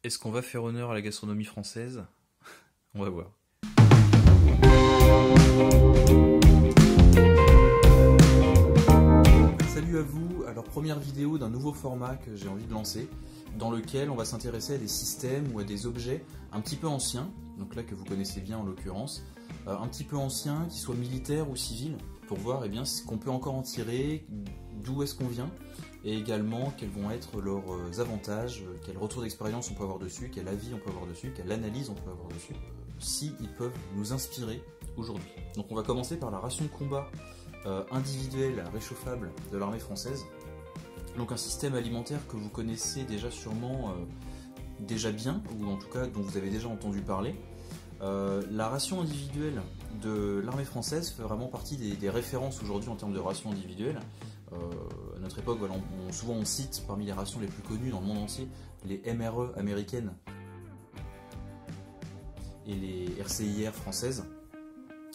Est-ce qu'on va faire honneur à la gastronomie française? On va voir. Salut à vous, alors première vidéo d'un nouveau format que j'ai envie de lancer, dans lequel on va s'intéresser à des systèmes ou à des objets un petit peu anciens, donc là que vous connaissez bien en l'occurrence, un petit peu anciens, qu'ils soient militaires ou civils, pour voir ce qu'on peut encore en tirer, d'où est-ce qu'on vient, et également quels vont être leurs avantages, quel retour d'expérience on peut avoir dessus, quel avis on peut avoir dessus, quelle analyse on peut avoir dessus, si ils peuvent nous inspirer aujourd'hui. Donc on va commencer par la ration de combat individuelle réchauffable de l'armée française. Donc un système alimentaire que vous connaissez déjà sûrement déjà bien, ou en tout cas dont vous avez déjà entendu parler. La ration individuelle de l'armée française fait vraiment partie des références aujourd'hui en termes de ration individuelle. À notre époque, voilà, souvent on cite parmi les rations les plus connues dans le monde entier les MRE américaines et les RCIR françaises.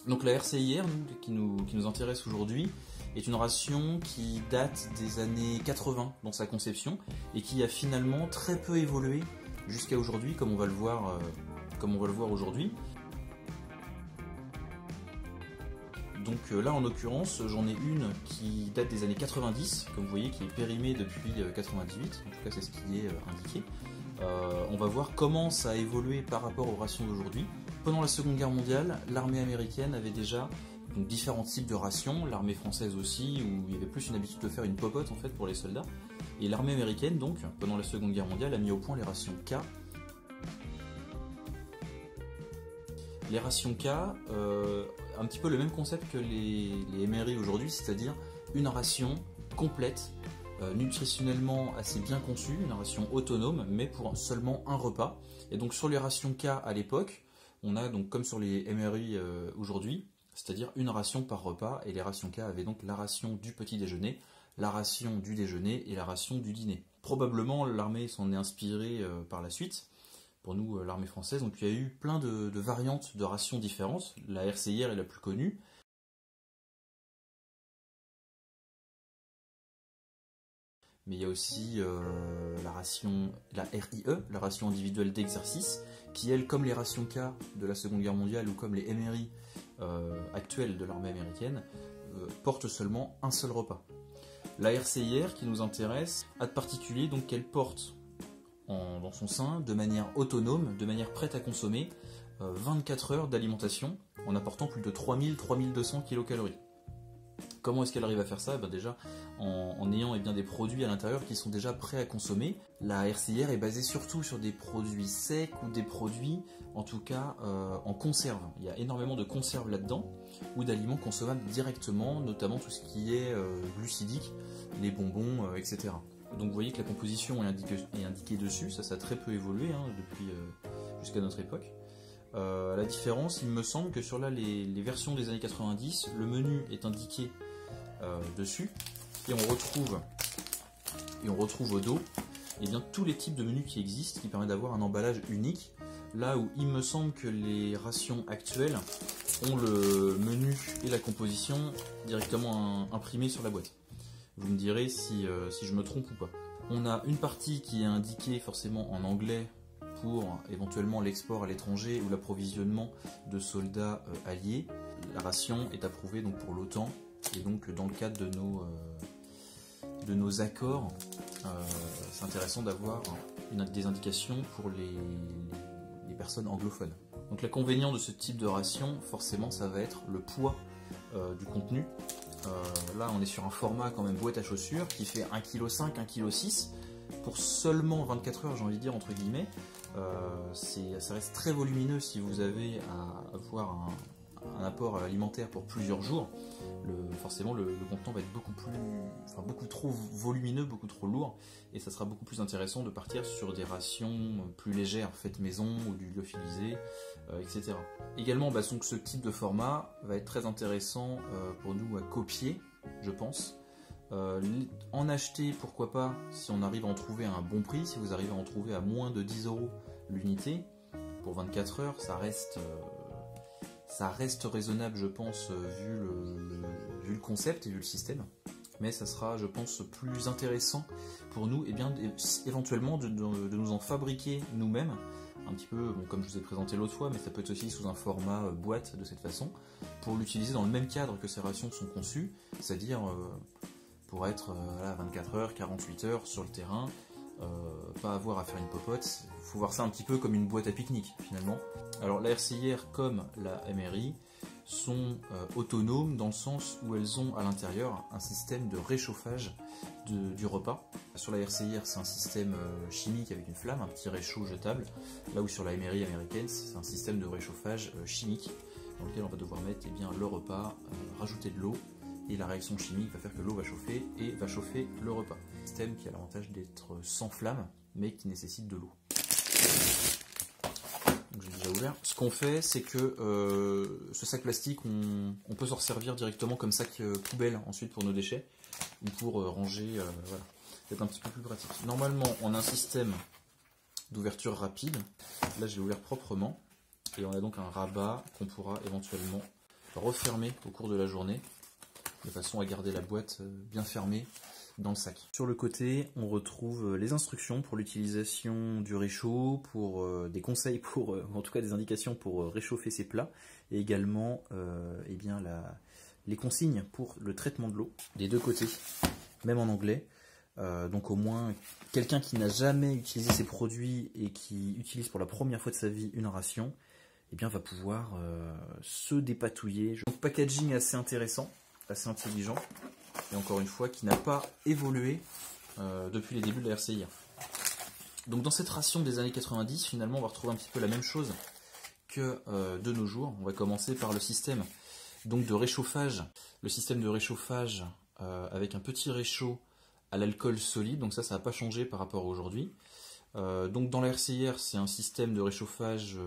Donc la RCIR qui nous intéresse aujourd'hui est une ration qui date des années 80 dans sa conception et qui a finalement très peu évolué jusqu'à aujourd'hui, comme on va le voir aujourd'hui. Donc là en l'occurrence j'en ai une qui date des années 90, comme vous voyez, qui est périmée depuis 98, en tout cas c'est ce qui est indiqué. On va voir comment ça a évolué par rapport aux rations d'aujourd'hui. Pendant la Seconde Guerre mondiale, l'armée américaine avait déjà donc, différents types de rations, l'armée française aussi, où il y avait plus une habitude de faire une popote en fait pour les soldats. Et l'armée américaine donc, pendant la Seconde Guerre mondiale, a mis au point les rations K. Les rations K, un petit peu le même concept que les MRI aujourd'hui, c'est-à-dire une ration complète, nutritionnellement assez bien conçue, une ration autonome, mais pour seulement un repas. Et donc sur les rations K à l'époque, on a donc comme sur les MRI aujourd'hui, c'est-à-dire une ration par repas, et les rations K avaient donc la ration du petit déjeuner, la ration du déjeuner et la ration du dîner. Probablement l'armée s'en est inspirée par la suite. Pour nous, l'armée française, donc il y a eu plein de variantes de rations différentes. La RCIR est la plus connue. Mais il y a aussi la RIE, la ration individuelle d'exercice, qui elle, comme les rations K de la Seconde Guerre mondiale ou comme les MRI actuelles de l'armée américaine, porte seulement un seul repas. La RCIR qui nous intéresse a de particulier donc qu'elle porte dans son sein, de manière autonome, de manière prête à consommer, 24 heures d'alimentation en apportant plus de 3000-3200 kcal. Comment est-ce qu'elle arrive à faire ça? Déjà en ayant des produits à l'intérieur qui sont déjà prêts à consommer. La RCIR est basée surtout sur des produits secs ou des produits en tout cas en conserve. Il y a énormément de conserves là-dedans ou d'aliments consommables directement, notamment tout ce qui est glucidique, les bonbons, etc. Donc vous voyez que la composition est indiquée dessus, ça a très peu évolué depuis jusqu'à notre époque. La différence, il me semble que sur les versions des années 90, le menu est indiqué dessus et on retrouve au dos tous les types de menus qui existent, qui permettent d'avoir un emballage unique, là où il me semble que les rations actuelles ont le menu et la composition directement imprimés sur la boîte. Vous me direz si je me trompe ou pas. On a une partie qui est indiquée forcément en anglais pour éventuellement l'export à l'étranger ou l'approvisionnement de soldats alliés. La ration est approuvée donc pour l'OTAN et donc dans le cadre de nos accords, c'est intéressant d'avoir des indications pour les personnes anglophones. Donc l'inconvénient de ce type de ration, forcément, ça va être le poids du contenu. Là on est sur un format quand même boîte à chaussures qui fait 1,5 kg, 1,6 kg pour seulement 24 heures, j'ai envie de dire entre guillemets. Ça reste très volumineux si vous avez à avoir un apport alimentaire pour plusieurs jours. Forcément le contenant va être beaucoup trop volumineux, beaucoup trop lourd, et ça sera beaucoup plus intéressant de partir sur des rations plus légères faites maison ou du lyophilisé, etc. Également donc ce type de format va être très intéressant pour nous à copier, je pense. En acheter, pourquoi pas, si on arrive à en trouver à un bon prix, si vous arrivez à en trouver à moins de 10 € l'unité, pour 24 heures, ça reste raisonnable, je pense, vu le concept et vu le système. mais ça sera, je pense, plus intéressant pour nous, et bien éventuellement de nous en fabriquer nous-mêmes, un petit peu, bon, comme je vous ai présenté l'autre fois, mais ça peut être aussi sous un format boîte de cette façon, pour l'utiliser dans le même cadre que ces rations sont conçues, c'est-à-dire pour être à 24 heures, 48 heures sur le terrain, pas avoir à faire une popote. Il faut voir ça un petit peu comme une boîte à pique-nique finalement. Alors la RCIR comme la MRI sont autonomes dans le sens où elles ont à l'intérieur un système de réchauffage du repas. Sur la RCIR c'est un système chimique avec une flamme, un petit réchaud jetable, là où sur la MRI américaine c'est un système de réchauffage chimique dans lequel on va devoir mettre le repas, rajouter de l'eau, et la réaction chimique va faire que l'eau va chauffer et va chauffer le repas. Un système qui a l'avantage d'être sans flamme mais qui nécessite de l'eau. Donc j'ai déjà ouvert. Ce qu'on fait, c'est que ce sac plastique, on peut s'en servir directement comme sac poubelle ensuite pour nos déchets ou pour ranger. Voilà. C'est un petit peu plus pratique. Normalement, on a un système d'ouverture rapide. Là, j'ai ouvert proprement et on a donc un rabat qu'on pourra éventuellement refermer au cours de la journée, de façon à garder la boîte bien fermée dans le sac. Sur le côté, on retrouve les instructions pour l'utilisation du réchaud, pour des conseils, en tout cas des indications pour réchauffer ses plats, et également les consignes pour le traitement de l'eau, des deux côtés, même en anglais. Donc au moins, quelqu'un qui n'a jamais utilisé ces produits et qui utilise pour la première fois de sa vie une ration, eh bien, va pouvoir se dépatouiller. Donc packaging assez intéressant, assez intelligent, et encore une fois qui n'a pas évolué depuis les débuts de la RCIR. Donc dans cette ration des années 90, finalement on va retrouver un petit peu la même chose que de nos jours. On va commencer par le système donc de réchauffage, le système de réchauffage avec un petit réchaud à l'alcool solide, donc ça n'a pas changé par rapport à aujourd'hui. Donc dans la RCIR, c'est un système de réchauffage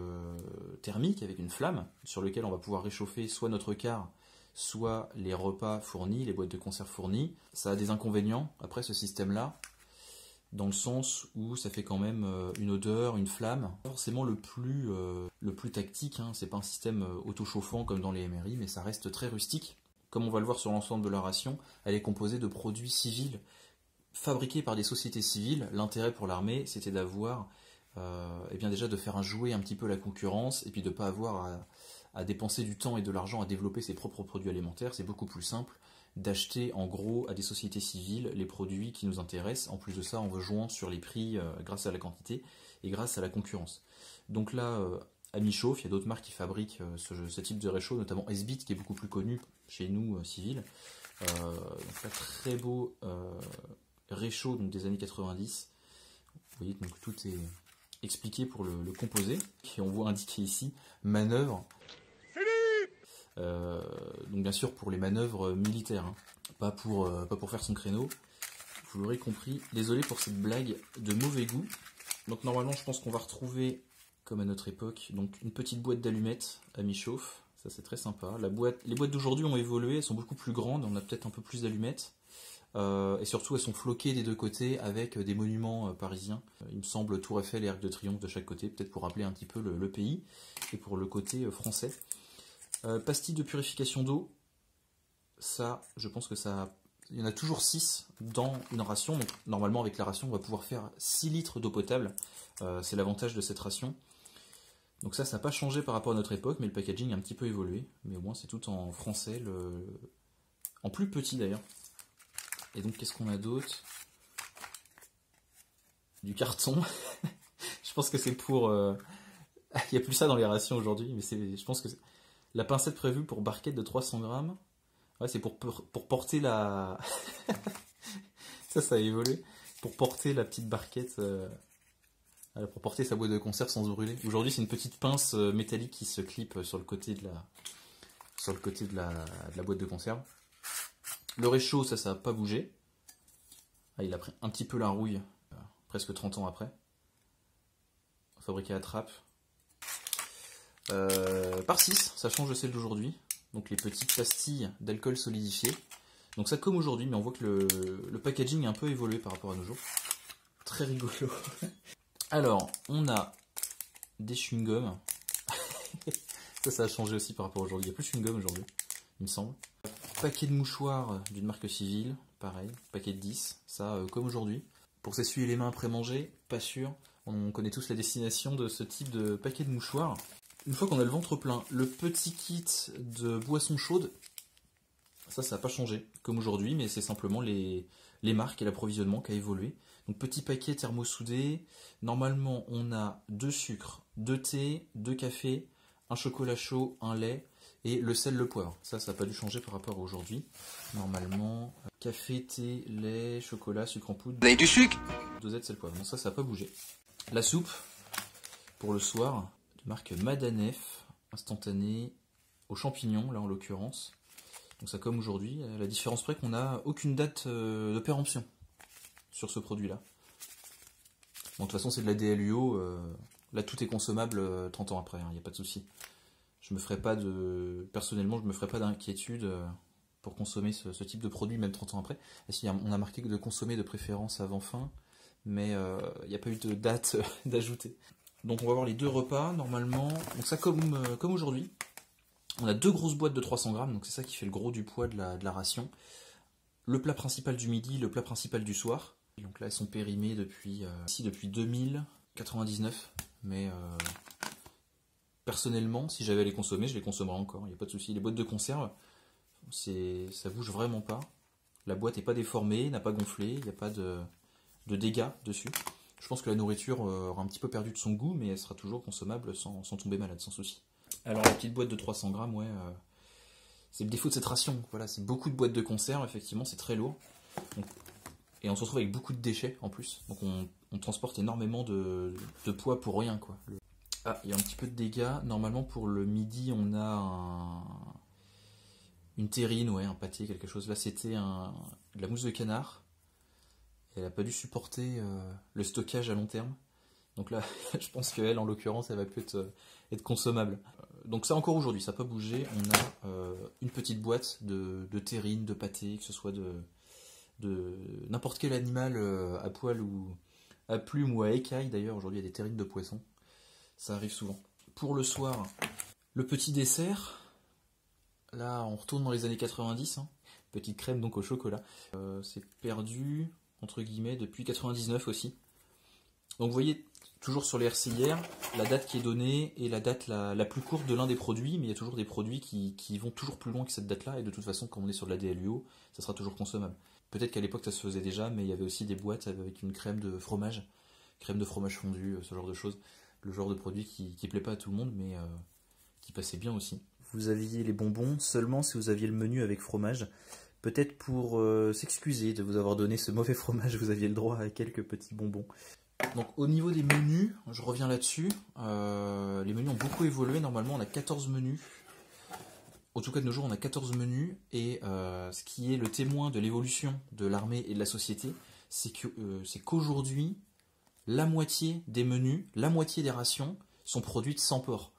thermique avec une flamme sur lequel on va pouvoir réchauffer soit notre quart, soit les repas fournis, les boîtes de conserve fournies. Ça a des inconvénients après ce système-là, dans le sens où ça fait quand même une odeur, une flamme. Pas forcément le plus tactique, hein. C'est pas un système auto-chauffant comme dans les MRI, mais ça reste très rustique. Comme on va le voir sur l'ensemble de la ration, elle est composée de produits civils fabriqués par des sociétés civiles. L'intérêt pour l'armée, c'était d'avoir, déjà de faire jouer un petit peu la concurrence, et puis de ne pas avoir à dépenser du temps et de l'argent à développer ses propres produits alimentaires. C'est beaucoup plus simple d'acheter en gros à des sociétés civiles les produits qui nous intéressent. En plus de ça, en jouant sur les prix grâce à la quantité et grâce à la concurrence. Donc là, à Mi-Chauffe, il y a d'autres marques qui fabriquent ce type de réchaud, notamment Esbit qui est beaucoup plus connu chez nous civils. Donc là, très beau réchaud donc, des années 90. Vous voyez, donc tout est expliqué pour le composer. Et on voit indiqué ici manœuvre. Donc bien sûr pour les manœuvres militaires, hein. pas pour faire son créneau. Vous l'aurez compris. Désolé pour cette blague de mauvais goût. Donc normalement je pense qu'on va retrouver, comme à notre époque, donc une petite boîte d'allumettes à mi-chauffe. Ça c'est très sympa. Les boîtes d'aujourd'hui ont évolué, elles sont beaucoup plus grandes, on a peut-être un peu plus d'allumettes. Et surtout elles sont floquées des deux côtés avec des monuments parisiens. Il me semble Tour Eiffel et Arc de Triomphe de chaque côté, peut-être pour rappeler un petit peu le pays, et pour le côté français. Pastilles de purification d'eau, ça, je pense que ça, il y en a toujours 6 dans une ration. Donc normalement avec la ration on va pouvoir faire 6 litres d'eau potable, c'est l'avantage de cette ration. Donc ça n'a pas changé par rapport à notre époque, mais le packaging a un petit peu évolué. Mais au moins c'est tout en français, en plus petit d'ailleurs. Et donc qu'est-ce qu'on a d'autre? Du carton. Je pense que c'est pour... Il n'y a plus ça dans les rations aujourd'hui, mais je pense que la pincette prévue pour barquette de 300 grammes, ouais, c'est pour porter la... ça a évolué. Pour porter la petite barquette, pour porter sa boîte de conserve sans se brûler. Aujourd'hui, c'est une petite pince métallique qui se clip sur le côté de la boîte de conserve. Le réchaud, ça n'a pas bougé. Ah, il a pris un petit peu la rouille, presque 30 ans après. Fabriqué à trappe. Par 6, ça change de celle d'aujourd'hui. Donc les petites pastilles d'alcool solidifié. Donc ça comme aujourd'hui, mais on voit que le packaging a un peu évolué par rapport à nos jours. Très rigolo. Alors, on a des chewing-gums. ça a changé aussi par rapport à aujourd'hui. Il y a plus de chewing-gum aujourd'hui, il me semble. Paquet de mouchoirs d'une marque civile. pareil, paquet de 10, ça comme aujourd'hui. Pour s'essuyer les mains après manger, pas sûr. On connaît tous la destination de ce type de paquet de mouchoirs. Une fois qu'on a le ventre plein, le petit kit de boissons chaudes, ça n'a pas changé comme aujourd'hui, mais c'est simplement les marques et l'approvisionnement qui a évolué. Donc petit paquet thermosoudé, normalement on a 2 sucres, 2 thé, 2 cafés, un chocolat chaud, un lait et le sel, le poivre. Ça n'a pas dû changer par rapport à aujourd'hui. Normalement, café, thé, lait, chocolat, sucre en poudre. Vous avez du sucre? Dosette, sel, poivre. Non, ça n'a pas bougé. La soupe, pour le soir, de marque Madanef, instantanée, aux champignons, là en l'occurrence. Donc ça comme aujourd'hui, la différence près qu'on n'a aucune date de péremption sur ce produit-là. Bon, de toute façon, c'est de la DLUO, là tout est consommable 30 ans après, il n'y a pas de souci. Personnellement, je me ferai pas d'inquiétude pour consommer ce type de produit, même 30 ans après. Et si, on a marqué de consommer de préférence avant fin, mais il n'y a pas eu de date d'ajouter. Donc on va voir les 2 repas, normalement. Donc ça comme aujourd'hui. On a 2 grosses boîtes de 300 grammes, donc c'est ça qui fait le gros du poids de la ration. Le plat principal du midi, le plat principal du soir. Donc là, elles sont périmées depuis 2099, mais personnellement, si j'avais à les consommer, je les consommerais encore, il n'y a pas de souci. Les boîtes de conserve, ça bouge vraiment pas. La boîte n'est pas déformée, n'a pas gonflé, il n'y a pas de dégâts dessus. Je pense que la nourriture aura un petit peu perdu de son goût, mais elle sera toujours consommable sans tomber malade, sans souci. Alors la petite boîte de 300 grammes, ouais, c'est le défaut de cette ration. Voilà, c'est beaucoup de boîtes de conserve, effectivement, c'est très lourd. Donc, et on se retrouve avec beaucoup de déchets en plus. Donc on transporte énormément de poids pour rien, quoi. Ah, il y a un petit peu de dégâts. Normalement pour le midi, on a une terrine, ouais, un pâté, quelque chose. Là c'était de la mousse de canard. Elle n'a pas dû supporter le stockage à long terme. Donc là, je pense qu'elle, en l'occurrence, elle va plus être consommable. Donc ça encore aujourd'hui, ça n'a pas bougé. On a une petite boîte de terrine, de pâté, que ce soit de n'importe quel animal à poil ou à plume ou à écaille. D'ailleurs, aujourd'hui, il y a des terrines de poisson. Ça arrive souvent. Pour le soir, le petit dessert. Là, on retourne dans les années 90. Hein. Petite crème donc au chocolat. C'est perdu, entre guillemets, depuis 99 aussi. Donc vous voyez, toujours sur les RCIR, la date qui est donnée est la date la plus courte de l'un des produits, mais il y a toujours des produits qui vont toujours plus loin que cette date-là, et de toute façon, quand on est sur de la DLUO, ça sera toujours consommable. Peut-être qu'à l'époque ça se faisait déjà, mais il y avait aussi des boîtes avec une crème de fromage fondu, ce genre de choses. Le genre de produit qui plaît pas à tout le monde, mais qui passait bien aussi. Vous aviez les bonbons seulement si vous aviez le menu avec fromage. Peut-être pour s'excuser de vous avoir donné ce mauvais fromage, vous aviez le droit à quelques petits bonbons. Donc au niveau des menus, je reviens là-dessus, les menus ont beaucoup évolué, normalement on a 14 menus, en tout cas de nos jours on a 14 menus, et ce qui est le témoin de l'évolution de l'armée et de la société, c'est qu'aujourd'hui, la moitié des menus, la moitié des rations sont produites sans porc.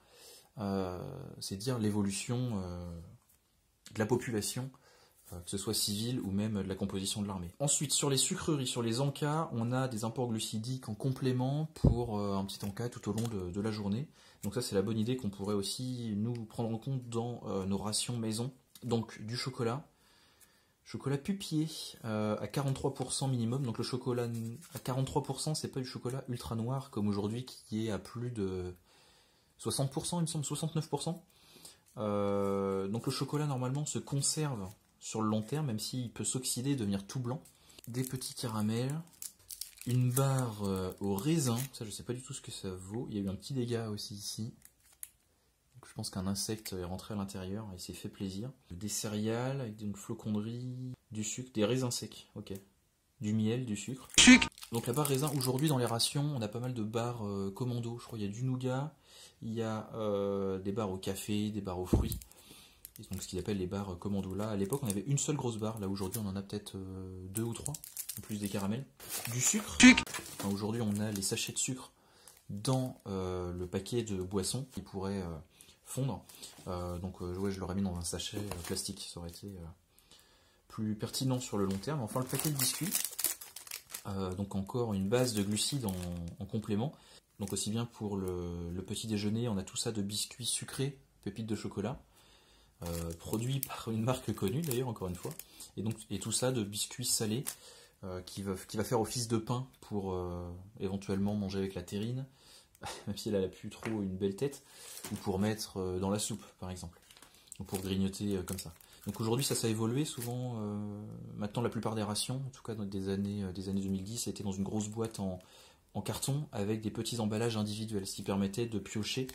C'est dire l'évolution de la population, que ce soit civile ou même de la composition de l'armée. Ensuite, sur les sucreries, sur les encas, on a des apports glucidiques en complément pour un petit encas tout au long de la journée. Donc ça, c'est la bonne idée qu'on pourrait aussi nous prendre en compte dans nos rations maison. Donc du chocolat pupier à 43% minimum. Donc le chocolat à 43%, c'est pas du chocolat ultra noir comme aujourd'hui qui est à plus de 60%, il me semble, 69%. Donc le chocolat normalement se conserve sur le long terme, même s'il peut s'oxyder et devenir tout blanc. Des petits caramels, une barre au raisin, ça je sais pas du tout ce que ça vaut. Il y a eu un petit dégât aussi ici. Donc, je pense qu'un insecte est rentré à l'intérieur et s'est fait plaisir. Des céréales avec une flocondrie, du sucre, des raisins secs, ok. Du miel, du sucre. Donc la barre raisin, aujourd'hui dans les rations, on a pas mal de barres commando. Je crois qu'il y a du nougat, il y a des barres au café, des barres aux fruits. Donc ce qu'ils appellent les barres commando. Là, à l'époque, on avait une seule grosse barre. Là, aujourd'hui, on en a peut-être 2 ou 3, en plus des caramels. Du sucre. Enfin, aujourd'hui, on a les sachets de sucre dans le paquet de boissons qui pourraient fondre. Donc, ouais, je l'aurais mis dans un sachet plastique. Ça aurait été plus pertinent sur le long terme. Enfin, le paquet de biscuits. Donc, encore une base de glucides en complément. Donc, aussi bien pour le petit déjeuner, on a tout ça de biscuits sucrés, pépites de chocolat. produit par une marque connue d'ailleurs, encore une fois. Et tout ça de biscuits salés qui va faire office de pain pour éventuellement manger avec la terrine, même si elle a plus trop une belle tête, ou pour mettre dans la soupe par exemple, ou pour grignoter comme ça. Donc aujourd'hui ça a évolué souvent, maintenant la plupart des rations, en tout cas dans des années 2010, étaient dans une grosse boîte en carton avec des petits emballages individuels, ce qui permettait de piocher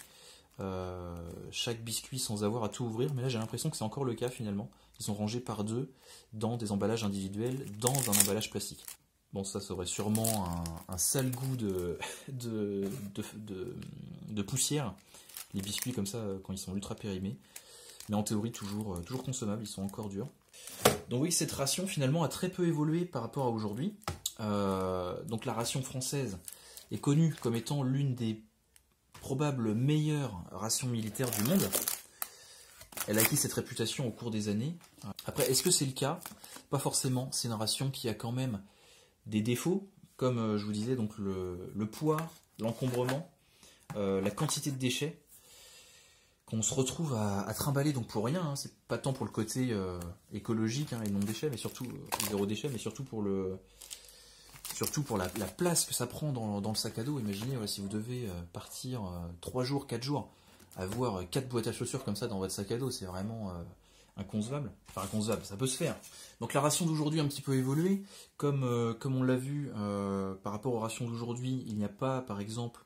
chaque biscuit sans avoir à tout ouvrir. Mais là j'ai l'impression que c'est encore le cas finalement. Ils sont rangés par deux dans des emballages individuels, dans un emballage plastique. Bon, ça aurait sûrement un sale goût de poussière, les biscuits comme ça quand ils sont ultra périmés. Mais en théorie toujours consommables, ils sont encore durs. Donc oui, cette ration finalement a très peu évolué par rapport à aujourd'hui. Donc la ration française est connue comme étant l'une des probables meilleures rations militaires du monde. Elle a acquis cette réputation au cours des années. Après, est-ce que c'est le cas? Pas forcément. C'est une ration qui a quand même des défauts, comme je vous disais, donc le poids, l'encombrement, la quantité de déchets qu'on se retrouve à trimballer donc pour rien. Hein. C'est pas tant pour le côté écologique et non déchets, mais surtout zéro déchet, mais surtout pour la place que ça prend dans le sac à dos. Imaginez si vous devez partir 3 jours, 4 jours, avoir 4 boîtes à chaussures comme ça dans votre sac à dos, c'est vraiment inconcevable. Enfin inconcevable, ça peut se faire. Donc la ration d'aujourd'hui a un petit peu évolué. Comme on l'a vu par rapport aux rations d'aujourd'hui, il n'y a pas par exemple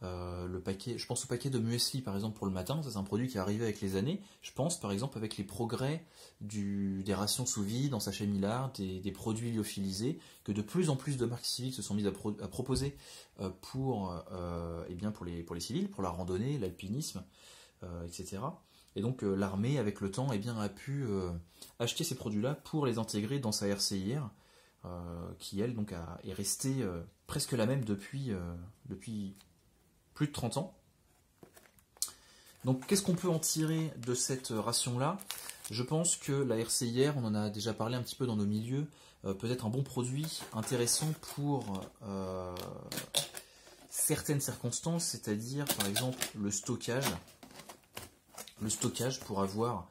le paquet, je pense au paquet de muesli par exemple pour le matin, ça c'est un produit qui est arrivé avec les années. Je pense par exemple avec les progrès des rations sous vide, en sachet Millard, des produits lyophilisés, que de plus en plus de marques civiques se sont mises à proposer pour les civils, pour la randonnée, l'alpinisme, etc. Et donc l'armée avec le temps a pu acheter ces produits-là pour les intégrer dans sa RCIR, qui elle donc est restée presque la même depuis plus de 30 ans. Donc qu'est-ce qu'on peut en tirer de cette ration-là? Je pense que la RCIR, on en a déjà parlé un petit peu dans nos milieux, peut être un bon produit intéressant pour certaines circonstances, c'est-à-dire par exemple le stockage. Le stockage pour avoir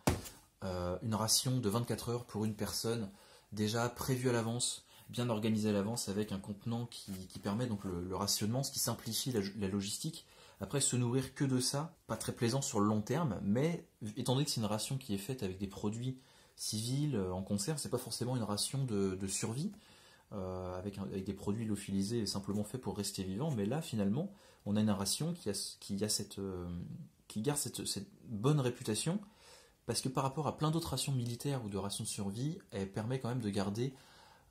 une ration de 24 heures pour une personne déjà prévue à l'avance, bien organisé à l'avance avec un contenant qui permet donc le rationnement, ce qui simplifie la logistique. Après, se nourrir que de ça, pas très plaisant sur le long terme, mais étant donné que c'est une ration qui est faite avec des produits civils en conserve, c'est pas forcément une ration de survie, avec des produits lyophilisés simplement faits pour rester vivant, mais là finalement, on a une ration qui garde cette bonne réputation, parce que par rapport à plein d'autres rations militaires ou de rations de survie, elle permet quand même de garder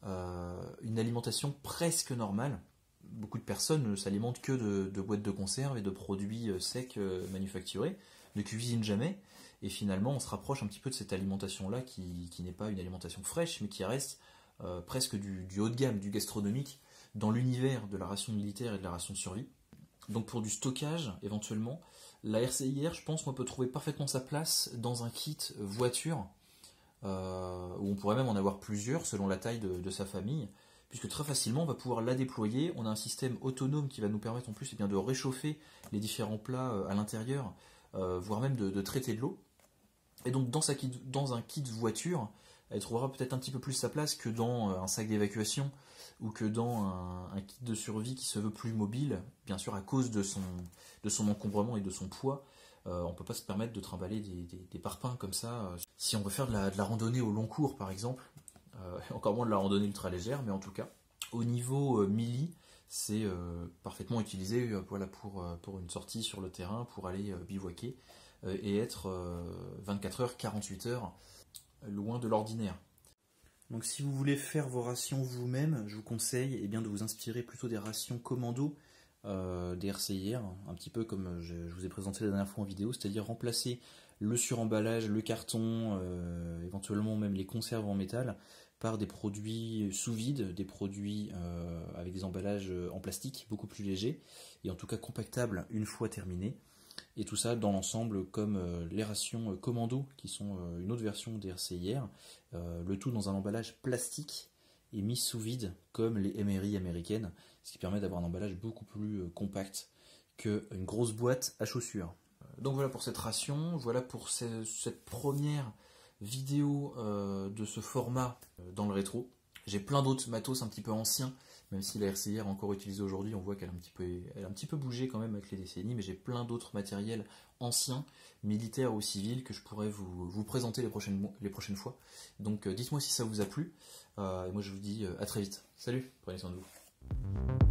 une alimentation presque normale. Beaucoup de personnes ne s'alimentent que de boîtes de conserve et de produits secs manufacturés, ne cuisinent jamais, et finalement on se rapproche un petit peu de cette alimentation-là qui n'est pas une alimentation fraîche, mais qui reste presque du haut de gamme, du gastronomique, dans l'univers de la ration militaire et de la ration de survie. Donc pour du stockage, éventuellement, la RCIR, je pense qu'on peut trouver parfaitement sa place dans un kit voiture, où on pourrait même en avoir plusieurs selon la taille de sa famille, puisque très facilement on va pouvoir la déployer. On a un système autonome qui va nous permettre en plus de réchauffer les différents plats à l'intérieur, voire même de traiter de l'eau. Et donc dans un kit voiture, elle trouvera peut-être un petit peu plus sa place que dans un sac d'évacuation ou que dans un kit de survie qui se veut plus mobile, bien sûr à cause de son encombrement et de son poids. On ne peut pas se permettre de trimballer des parpaings comme ça. Si on veut faire de la randonnée au long cours par exemple, encore moins de la randonnée ultra légère, mais en tout cas, au niveau milli, c'est parfaitement utilisé pour une sortie sur le terrain, pour aller bivouaquer et être 24 heures, 48 heures loin de l'ordinaire. Donc si vous voulez faire vos rations vous-même, je vous conseille de vous inspirer plutôt des rations commando des RCIR, un petit peu comme je vous ai présenté la dernière fois en vidéo, c'est-à-dire remplacer le suremballage, le carton, éventuellement même les conserves en métal, par des produits sous vide, des produits avec des emballages en plastique beaucoup plus légers, et en tout cas compactables une fois terminés. Et tout ça dans l'ensemble comme les rations commando, qui sont une autre version des RCIR, le tout dans un emballage plastique et mis sous vide comme les MRI américaines, ce qui permet d'avoir un emballage beaucoup plus compact qu'une grosse boîte à chaussures. Donc voilà pour cette ration, voilà pour cette première vidéo de ce format dans le rétro. J'ai plein d'autres matos un petit peu anciens, même si la RCR est encore utilisée aujourd'hui, on voit qu'elle a un petit peu bougé quand même avec les décennies, mais j'ai plein d'autres matériels anciens, militaires ou civils, que je pourrais vous présenter les prochaines fois. Donc dites-moi si ça vous a plu, et moi je vous dis à très vite. Salut, prenez soin de vous.